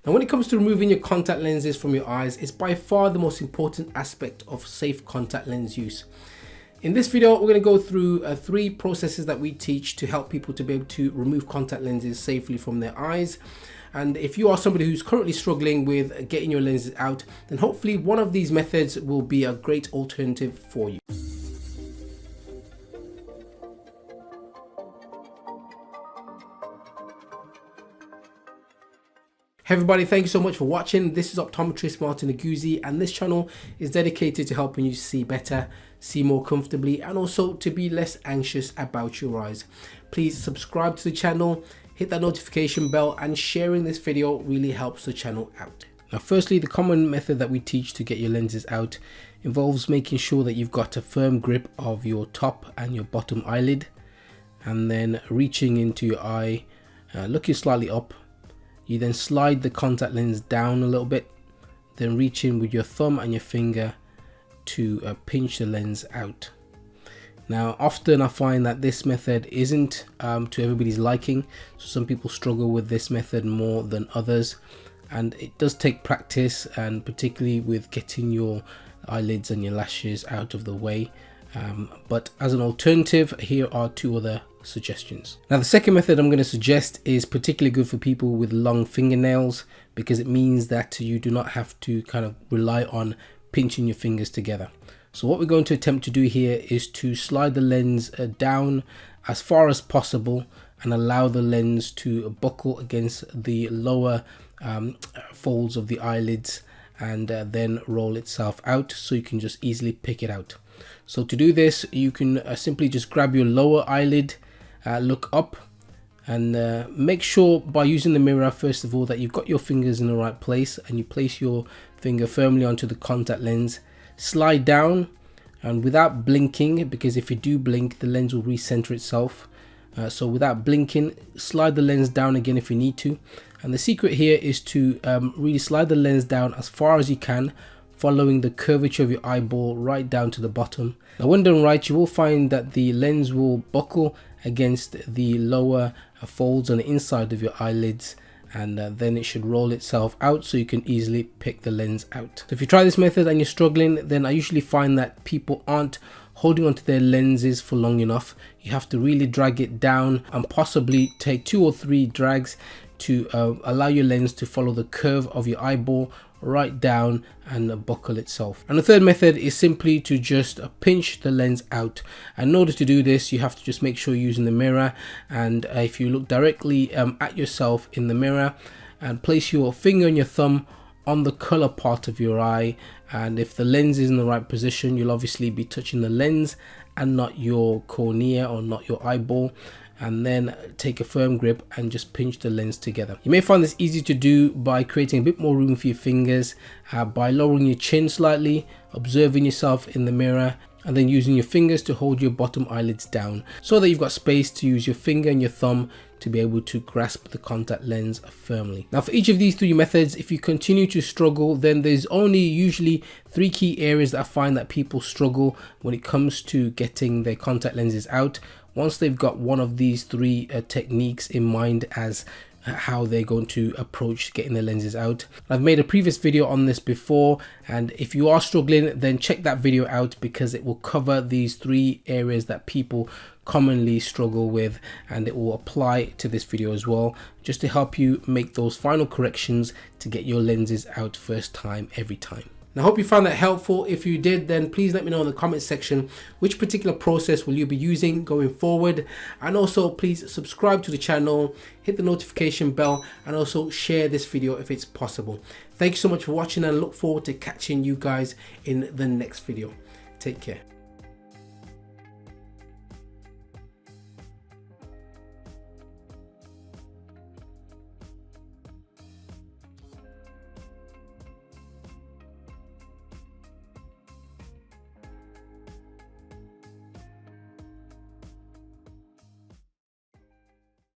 Now when it comes to removing your contact lenses from your eyes, it's by far the most important aspect of safe contact lens use. In this video, we're going to go through 3 processes that we teach to help people to be able to remove contact lenses safely from their eyes. And if you are somebody who's currently struggling with getting your lenses out, then hopefully one of these methods will be a great alternative for you. Hey everybody, thank you so much for watching. This is Optometrist Oguzie, and this channel is dedicated to helping you see better, see more comfortably, and also to be less anxious about your eyes. Please subscribe to the channel, hit that notification bell, and sharing this video really helps the channel out. Now firstly, the common method that we teach to get your lenses out involves making sure that you've got a firm grip of your top and your bottom eyelid, and then reaching into your eye, looking slightly up. You then slide the contact lens down a little bit, then reach in with your thumb and your finger to pinch the lens out. Now often I find that this method isn't to everybody's liking, so some people struggle with this method more than others, and it does take practice, and particularly with getting your eyelids and your lashes out of the way. But as an alternative, here are 2 other suggestions. Now the second method I'm going to suggest is particularly good for people with long fingernails, because it means that you do not have to kind of rely on pinching your fingers together. So what we're going to attempt to do here is to slide the lens down as far as possible and allow the lens to buckle against the lower folds of the eyelids, and then roll itself out so you can just easily pick it out. So to do this, you can simply just grab your lower eyelid, look up, and make sure by using the mirror first of all that you've got your fingers in the right place, and you place your finger firmly onto the contact lens. Slide down, and without blinking, because if you do blink the lens will recenter itself. So without blinking, slide the lens down again if you need to. And the secret here is to really slide the lens down as far as you can, following the curvature of your eyeball right down to the bottom. Now when done right, you will find that the lens will buckle against the lower folds on the inside of your eyelids, and then it should roll itself out so you can easily pick the lens out. So if you try this method and you're struggling, then I usually find that people aren't holding onto their lenses for long enough. You have to really drag it down, and possibly take 2 or 3 drags to allow your lens to follow the curve of your eyeball right down and buckle itself. And the third method is simply to just pinch the lens out. And in order to do this, you have to just make sure you're using the mirror, and if you look directly at yourself in the mirror and place your finger and your thumb on the color part of your eye, and if the lens is in the right position, you'll obviously be touching the lens and not your cornea or not your eyeball, and then take a firm grip and just pinch the lens together. You may find this easy to do by creating a bit more room for your fingers, by lowering your chin slightly, observing yourself in the mirror, and then using your fingers to hold your bottom eyelids down so that you've got space to use your finger and your thumb to be able to grasp the contact lens firmly. Now for each of these 3 methods, if you continue to struggle, then there's only usually 3 key areas that I find that people struggle when it comes to getting their contact lenses out. Once they've got one of these 3 techniques in mind as how they're going to approach getting their lenses out. I've made a previous video on this before, and if you are struggling, then check that video out, because it will cover these 3 areas that people commonly struggle with, and it will apply to this video as well, just to help you make those final corrections to get your lenses out first time every time. Now I hope you found that helpful. If you did, then please let me know in the comment section which particular process will you be using going forward, and also please subscribe to the channel, hit the notification bell, and also share this video if it's possible. Thank you so much for watching, and I look forward to catching you guys in the next video. Take care.